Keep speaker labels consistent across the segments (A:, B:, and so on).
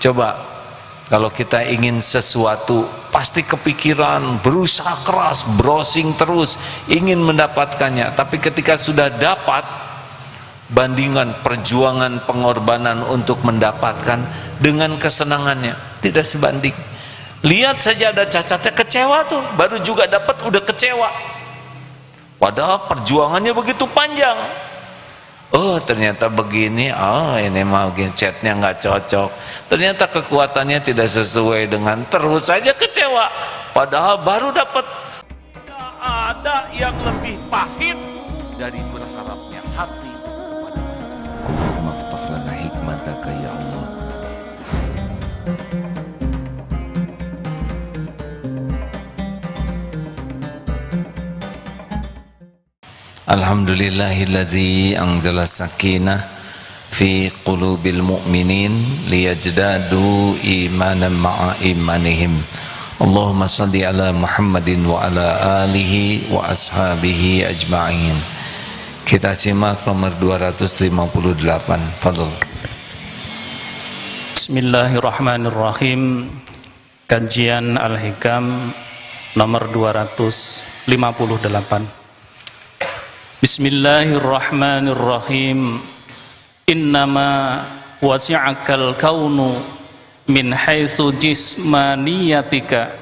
A: Coba kalau kita ingin sesuatu pasti kepikiran, berusaha keras, browsing terus, ingin mendapatkannya. Tapi ketika sudah dapat, bandingan perjuangan, pengorbanan untuk mendapatkan dengan kesenangannya tidak sebanding. Lihat saja ada cacatnya, kecewa tuh, baru juga dapat udah kecewa. Padahal perjuangannya begitu panjang. Oh ternyata begini, oh ini mah chatnya nggak cocok, ternyata kekuatannya tidak sesuai dengan, terus saja kecewa. Padahal baru dapat. Tidak ada yang lebih pahit dari berharapnya hati kepada kita. Allahumma ftah lana hikmataka ya Allah. Alhamdulillahilladzi anzala sakinah fi qulubil mu'minin liyajdadu imanan ma'a imanihim. Allahumma salli ala Muhammadin wa ala alihi wa ashabihi ajma'in. Kita simak nomor 258. Fadhil.
B: Bismillahirrahmanirrahim. Kajian Al-Hikam nomor 258. Bismillahirrahmanirrahim. Innama wasi'akal kaunu min haitsu jismaniyatika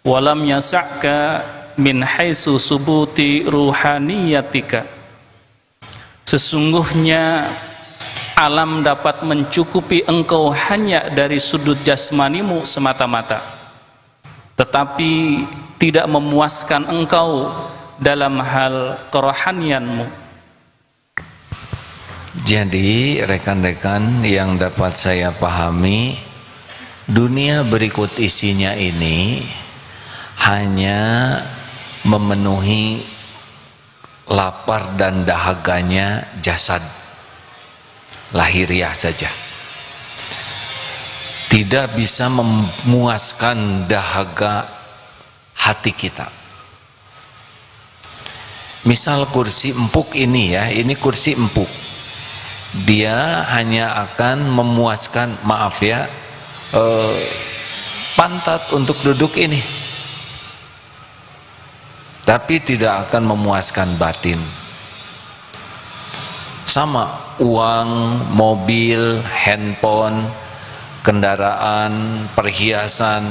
B: walam yas'aka min haitsu subuti ruhaniyatika. Sesungguhnya alam dapat mencukupi engkau hanya dari sudut jasmanimu semata-mata, tetapi tidak memuaskan engkau dalam hal kerohanianmu.
A: Jadi rekan-rekan yang dapat saya pahami, dunia berikut isinya ini hanya memenuhi lapar dan dahaganya jasad lahiriah saja, tidak bisa memuaskan dahaga hati kita. Misal kursi empuk ini ya, ini kursi empuk, dia hanya akan memuaskan, maaf ya, pantat untuk duduk ini, tapi tidak akan memuaskan batin. Sama uang, mobil, handphone, kendaraan, perhiasan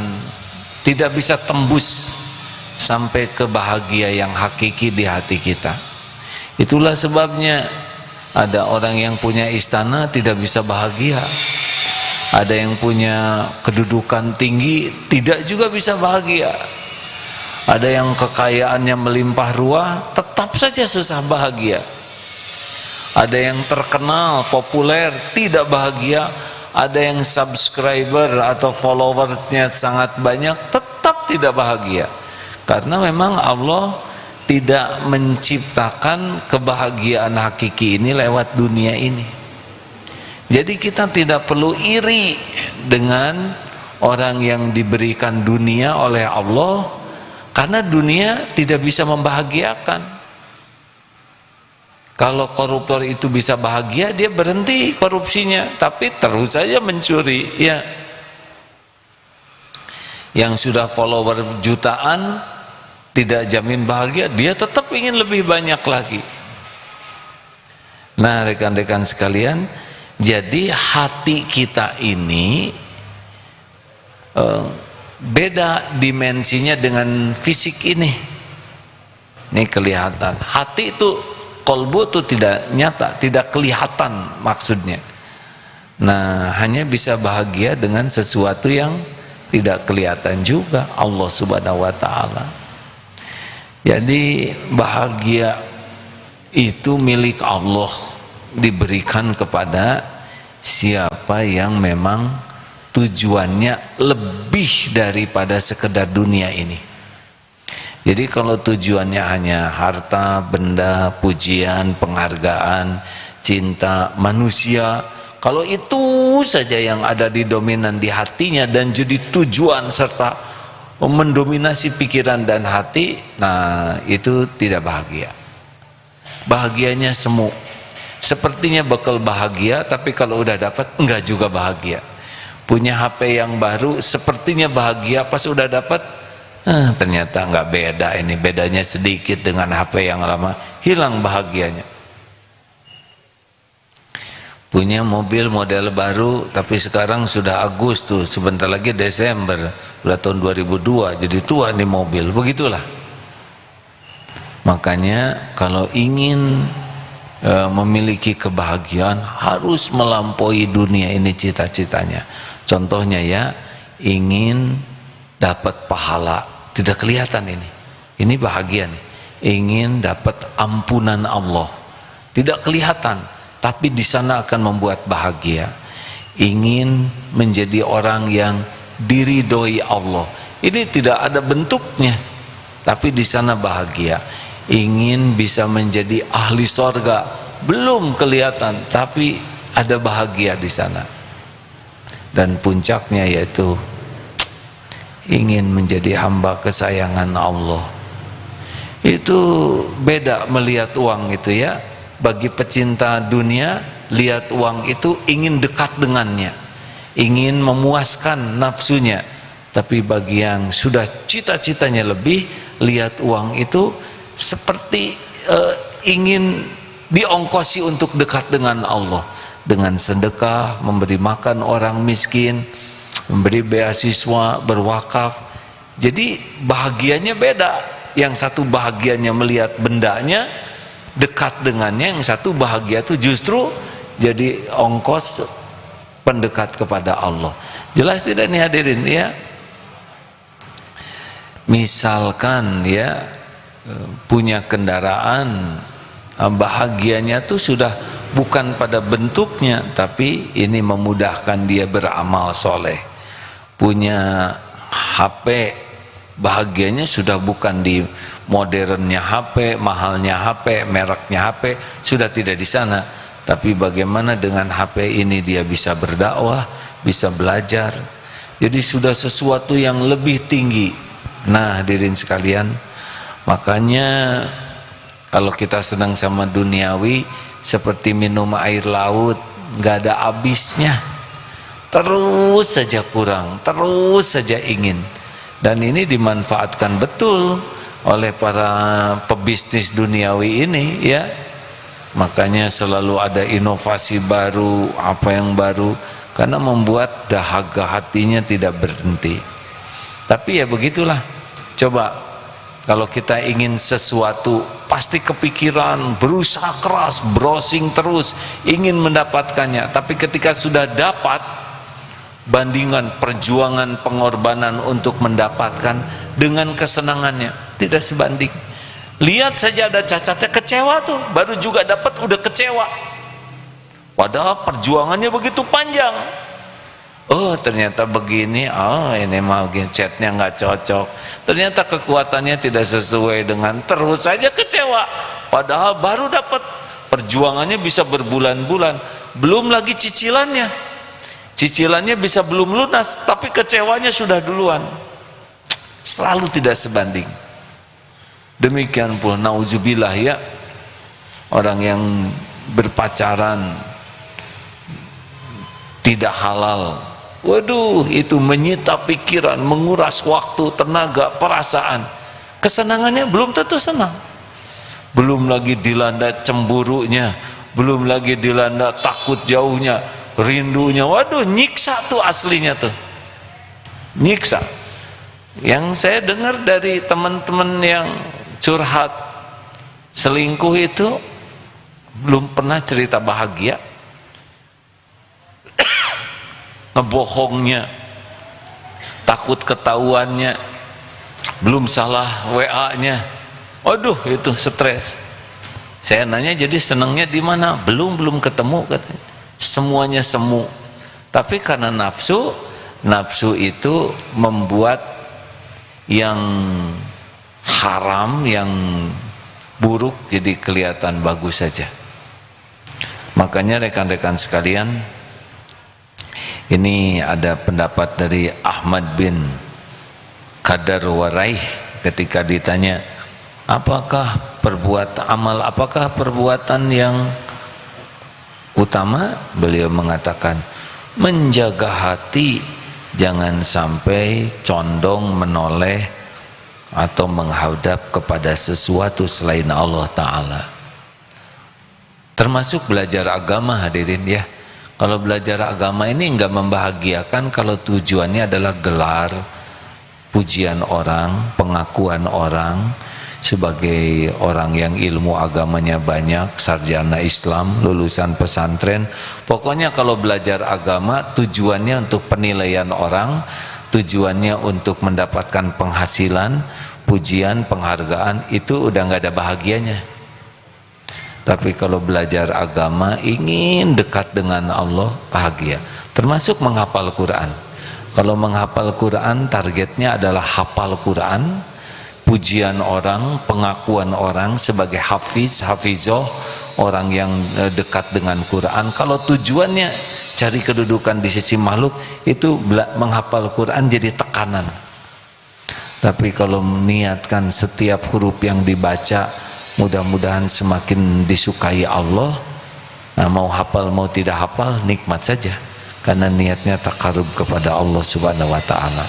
A: tidak bisa tembus sampai ke bahagia yang hakiki di hati kita. Itulah sebabnya ada orang yang punya istana tidak bisa bahagia, ada yang punya kedudukan tinggi tidak juga bisa bahagia, ada yang kekayaannya melimpah ruah tetap saja susah bahagia, ada yang terkenal populer tidak bahagia, ada yang subscriber atau followersnya sangat banyak tetap tidak bahagia. Karena memang Allah tidak menciptakan kebahagiaan hakiki ini lewat dunia ini. Jadi kita tidak perlu iri dengan orang yang diberikan dunia oleh Allah, karena dunia tidak bisa membahagiakan. Kalau koruptor itu bisa bahagia, dia berhenti korupsinya, tapi terus saja mencuri ya. Yang sudah follower jutaan tidak jamin bahagia, dia tetap ingin lebih banyak lagi. Nah rekan-rekan sekalian, jadi hati kita ini beda dimensinya dengan fisik ini. Ini kelihatan. Hati itu, kolbu itu tidak nyata, tidak kelihatan maksudnya. Nah hanya bisa bahagia dengan sesuatu yang tidak kelihatan juga, Allah Subhanahu wa Ta'ala. Jadi bahagia itu milik Allah, diberikan kepada siapa yang memang tujuannya lebih daripada sekedar dunia ini. Jadi kalau tujuannya hanya harta, benda, pujian, penghargaan, cinta, manusia, kalau itu saja yang ada di dominan di hatinya dan jadi tujuan serta mendominasi pikiran dan hati, nah itu tidak bahagia. Bahagianya semu. Sepertinya bakal bahagia, tapi kalau udah dapat enggak juga bahagia. punya HP yang baru sepertinya bahagia, pas udah dapat ternyata nggak beda, ini bedanya sedikit dengan HP yang lama, hilang bahagianya. Punya mobil model baru tapi sekarang sudah Agustus, sebentar lagi Desember, udah tahun 2002, jadi tua nih mobil. Begitulah. Makanya kalau ingin memiliki kebahagiaan harus melampaui dunia ini cita-citanya. Contohnya ya, ingin dapat pahala, tidak kelihatan ini bahagia nih. Ingin dapat ampunan Allah, tidak kelihatan, tapi di sana akan membuat bahagia. Ingin menjadi orang yang diridhoi Allah, ini tidak ada bentuknya, tapi di sana bahagia. Ingin bisa menjadi ahli sorga, belum kelihatan, tapi ada bahagia di sana. Dan puncaknya yaitu ingin menjadi hamba kesayangan Allah. Itu beda melihat uang itu ya. Bagi pecinta dunia, lihat uang itu ingin dekat dengannya, ingin memuaskan nafsunya. Tapi bagi yang sudah cita-citanya lebih, lihat uang itu seperti ingin diongkosi untuk dekat dengan Allah, dengan sedekah, memberi makan orang miskin, memberi beasiswa, berwakaf. Jadi bahagianya beda. Yang satu bahagianya melihat bendanya, dekat dengannya. Yang satu bahagia itu justru jadi ongkos pendekat kepada Allah. Jelas tidak nih hadirin ya? Misalkan ya, punya kendaraan, bahagianya tuh sudah bukan pada bentuknya, tapi ini memudahkan dia beramal soleh. Punya HP, bahagianya sudah bukan di modernnya HP, mahalnya HP, mereknya HP, sudah tidak di sana, tapi bagaimana dengan HP ini dia bisa berdakwah, bisa belajar. Jadi sudah sesuatu yang lebih tinggi. Nah hadirin sekalian, makanya kalau kita senang sama duniawi, seperti minum air laut, nggak ada habisnya, terus saja kurang, terus saja ingin. Dan ini dimanfaatkan betul oleh para pebisnis duniawi ini ya. Makanya selalu ada inovasi baru, apa yang baru, karena membuat dahaga hatinya tidak berhenti. Tapi ya begitulah. Coba kalau kita ingin sesuatu, pasti kepikiran, berusaha keras, browsing terus, ingin mendapatkannya. Tapi ketika sudah dapat, bandingan perjuangan, pengorbanan untuk mendapatkan dengan kesenangannya, tidak sebanding. Lihat saja ada cacatnya, kecewa tuh, baru juga dapat udah kecewa. Padahal perjuangannya begitu panjang. Oh ternyata begini, oh ini mah chatnya nggak cocok, ternyata kekuatannya tidak sesuai dengan, terus saja kecewa. Padahal baru dapat, perjuangannya bisa berbulan-bulan, belum lagi cicilannya bisa belum lunas, tapi kecewanya sudah duluan. Selalu tidak sebanding. Demikian pula nauzubillah ya, orang yang berpacaran tidak halal, waduh itu menyita pikiran, menguras waktu, tenaga, perasaan. Kesenangannya belum tentu senang, belum lagi dilanda cemburunya, belum lagi dilanda takut jauhnya, rindunya. Waduh nyiksa tuh aslinya tuh, nyiksa. Yang saya dengar dari teman-teman yang curhat selingkuh itu belum pernah cerita bahagia. Ngebohongnya, takut ketahuannya, belum salah WA-nya, waduh itu stres. Saya nanya, jadi senangnya di mana? Belum ketemu katanya. Semuanya semu. Tapi karena nafsu itu membuat yang haram, yang buruk jadi kelihatan bagus saja. Makanya rekan-rekan sekalian, ini ada pendapat dari Ahmad bin Qadar Waraih ketika ditanya, apakah perbuatan yang utama? Beliau mengatakan, menjaga hati jangan sampai condong menoleh atau menghadap kepada sesuatu selain Allah Ta'ala. Termasuk belajar agama, hadirin ya. Kalau belajar agama ini enggak membahagiakan kalau tujuannya adalah gelar, pujian orang, pengakuan orang sebagai orang yang ilmu agamanya banyak, sarjana Islam, lulusan pesantren. Pokoknya kalau belajar agama tujuannya untuk penilaian orang, tujuannya untuk mendapatkan penghasilan, pujian, penghargaan, itu udah nggak ada bahagianya. Tapi kalau belajar agama ingin dekat dengan Allah, bahagia. Termasuk menghafal Quran. Kalau menghafal Quran targetnya adalah hafal Quran, pujian orang, pengakuan orang sebagai hafiz, hafizoh, orang yang dekat dengan Quran. Kalau tujuannya cari kedudukan di sisi makhluk, itu menghafal Quran jadi tekanan. Tapi kalau meniatkan setiap huruf yang dibaca mudah-mudahan semakin disukai Allah, nah, mau hafal mau tidak hafal nikmat saja, karena niatnya takarub kepada Allah Subhanahu wa Ta'ala.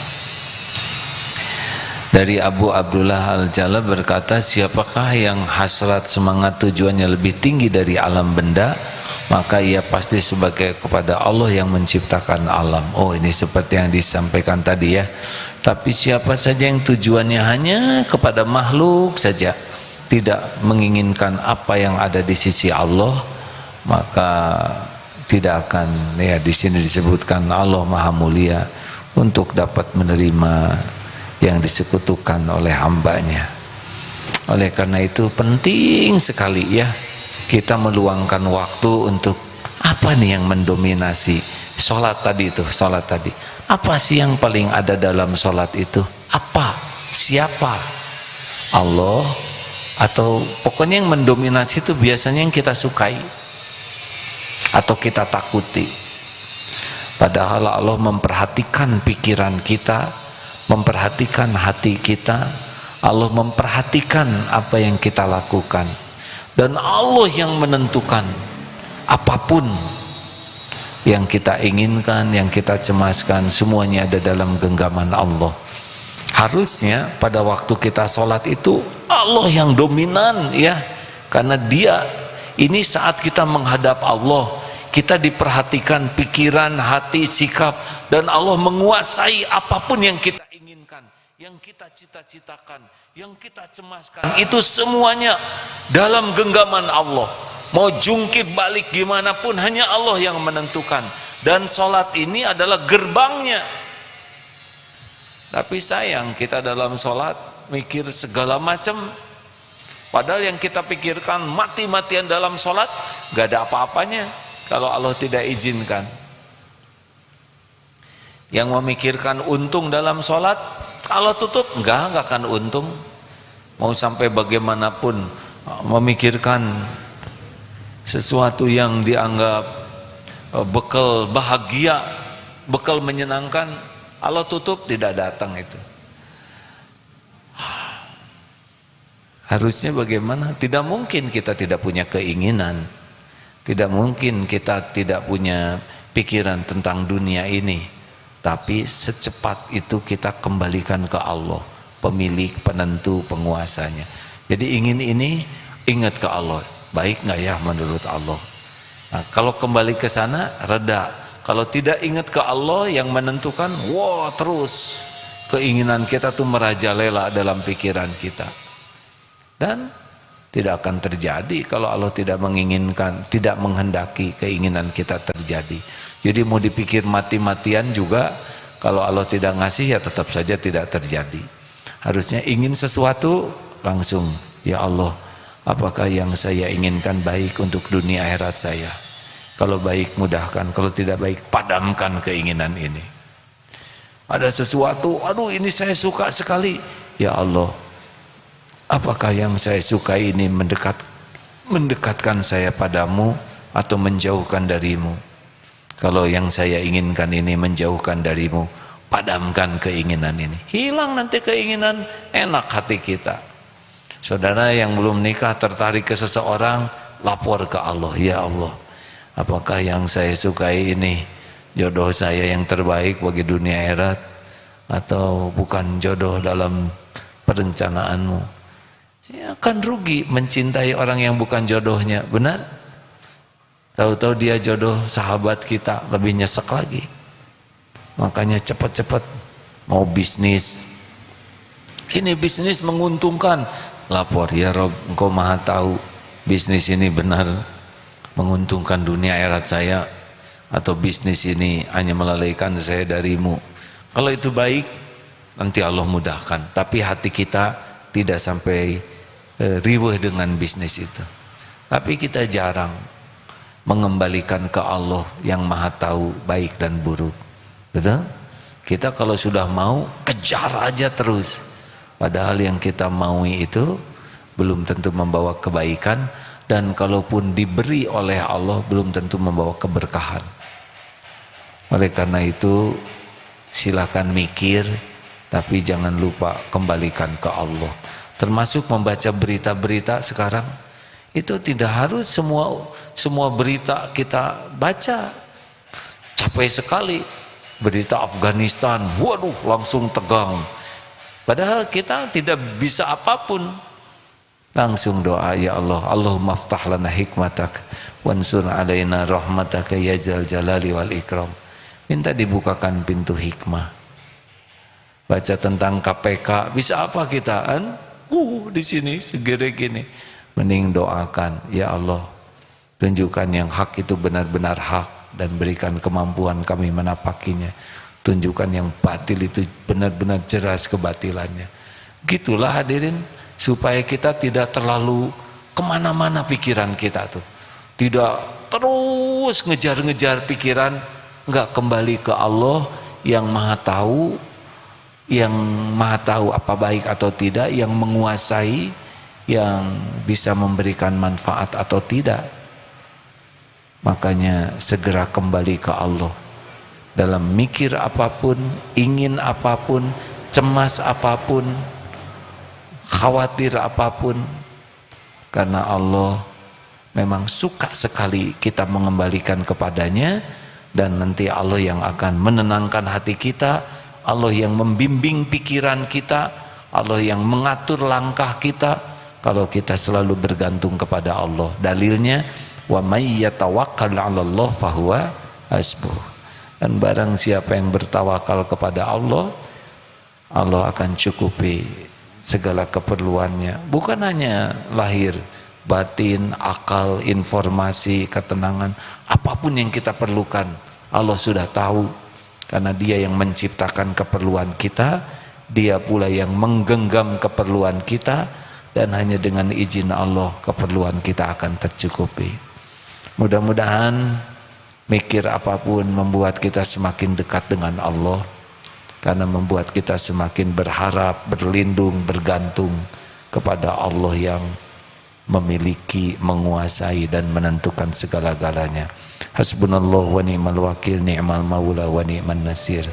A: Dari Abu Abdullah Al-Jala berkata, siapakah yang hasrat semangat tujuannya lebih tinggi dari alam benda, maka ia pasti sebagai kepada Allah yang menciptakan alam. Oh, ini seperti yang disampaikan tadi ya. Tapi siapa saja yang tujuannya hanya kepada makhluk saja, tidak menginginkan apa yang ada di sisi Allah, maka tidak akan, ya di sini disebutkan Allah Maha Mulia untuk dapat menerima yang disekutukan oleh hambanya. Oleh karena itu penting sekali ya kita meluangkan waktu untuk apa nih yang mendominasi sholat tadi itu. Sholat tadi apa sih yang paling ada dalam sholat itu? Apa? Siapa? Allah? Atau pokoknya yang mendominasi itu biasanya yang kita sukai atau kita takuti. Padahal Allah memperhatikan pikiran kita, memperhatikan hati kita, Allah memperhatikan apa yang kita lakukan, dan Allah yang menentukan apapun yang kita inginkan, yang kita cemaskan, semuanya ada dalam genggaman Allah. Harusnya pada waktu kita sholat itu Allah yang dominan ya, karena Dia ini saat kita menghadap Allah, kita diperhatikan pikiran, hati, sikap, dan Allah menguasai apapun yang kita inginkan, yang kita cita-citakan, yang kita cemaskan, itu semuanya dalam genggaman Allah. Mau jungkit balik gimana pun hanya Allah yang menentukan, dan sholat ini adalah gerbangnya. Tapi sayang kita dalam sholat mikir segala macam, padahal yang kita pikirkan mati-matian dalam sholat gak ada apa-apanya kalau Allah tidak izinkan. Yang memikirkan untung dalam sholat, kalau tutup enggak akan untung. Mau sampai bagaimanapun memikirkan sesuatu yang dianggap bekal bahagia, bekal menyenangkan, Allah tutup, tidak datang itu. Harusnya bagaimana? Tidak mungkin kita tidak punya keinginan, tidak mungkin kita tidak punya pikiran tentang dunia ini, tapi secepat itu kita kembalikan ke Allah, pemilik, penentu, penguasanya. Jadi ingin ini, ingat ke Allah, baik nggak ya menurut Allah. Nah, kalau kembali ke sana reda. Kalau tidak ingat ke Allah yang menentukan, wah terus keinginan kita tuh merajalela dalam pikiran kita, dan tidak akan terjadi kalau Allah tidak menginginkan, tidak menghendaki keinginan kita terjadi. Jadi mau dipikir mati-matian juga, kalau Allah tidak ngasih ya tetap saja tidak terjadi. Harusnya ingin sesuatu langsung, ya Allah, apakah yang saya inginkan baik untuk dunia akhirat saya? Kalau baik mudahkan, kalau tidak baik padamkan keinginan ini. Ada sesuatu, aduh ini saya suka sekali, ya Allah, apakah yang saya suka ini mendekatkan saya padamu atau menjauhkan darimu? Kalau yang saya inginkan ini menjauhkan darimu, padamkan keinginan ini. Hilang nanti keinginan, enak hati kita. Saudara yang belum nikah tertarik ke seseorang, lapor ke Allah, ya Allah, apakah yang saya sukai ini jodoh saya yang terbaik bagi dunia akhirat atau bukan jodoh dalam perencanaanmu. Ya, kan rugi mencintai orang yang bukan jodohnya, benar? Tahu-tahu dia jodoh sahabat kita, lebih nyesek lagi. Makanya cepat-cepat mau bisnis. Ini bisnis menguntungkan, lapor, ya Rob, engkau maha tahu bisnis ini benar menguntungkan dunia akhirat saya atau bisnis ini hanya melalaikan saya darimu. Kalau itu baik, nanti Allah mudahkan. Tapi hati kita tidak sampai riweh dengan bisnis itu. Tapi kita jarang mengembalikan ke Allah yang maha tahu baik dan buruk. Betul? Kita kalau sudah mau, kejar aja terus. Padahal yang kita maui itu belum tentu membawa kebaikan, dan kalaupun diberi oleh Allah belum tentu membawa keberkahan. Oleh karena itu silakan mikir, tapi jangan lupa kembalikan ke Allah. Termasuk membaca berita-berita sekarang, itu tidak harus semua berita kita baca. Capek sekali berita Afghanistan, waduh langsung tegang. Padahal kita tidak bisa apapun. Langsung doa, ya Allah, Allahumma aftah lana hikmatak wansur alaina rahmataka ya zal jalali wal ikram. Minta dibukakan pintu hikmah. Baca tentang KPK, bisa apa kita kan? Di sini segera gini. Mending doakan, ya Allah, tunjukkan yang hak itu benar-benar hak dan berikan kemampuan kami menapakinya. Tunjukkan yang batil itu benar-benar jelas kebatilannya. Gitulah hadirin, supaya kita tidak terlalu kemana-mana pikiran kita tuh. Tidak terus ngejar-ngejar pikiran, enggak, kembali ke Allah yang maha tahu, apa baik atau tidak, yang menguasai, yang bisa memberikan manfaat atau tidak. Makanya segera kembali ke Allah. Dalam mikir apapun, ingin apapun, cemas apapun, khawatir apapun, karena Allah memang suka sekali kita mengembalikan kepadanya, dan nanti Allah yang akan menenangkan hati kita, Allah yang membimbing pikiran kita, Allah yang mengatur langkah kita kalau kita selalu bergantung kepada Allah. Dalilnya, wa may yatawakkal 'alallah fahuwa hasbuh. Dan barang siapa yang bertawakal kepada Allah, Allah akan cukupi segala keperluannya. Bukan hanya lahir, batin, akal, informasi, ketenangan, apapun yang kita perlukan, Allah sudah tahu. Karena Dia yang menciptakan keperluan kita, Dia pula yang menggenggam keperluan kita, dan hanya dengan izin Allah keperluan kita akan tercukupi. Mudah-mudahan mikir apapun membuat kita semakin dekat dengan Allah, karena membuat kita semakin berharap, berlindung, bergantung kepada Allah yang memiliki, menguasai dan menentukan segala-galanya. Hasbunallahu wa ni'mal wakil, ni'mal maula wa ni'man nasir.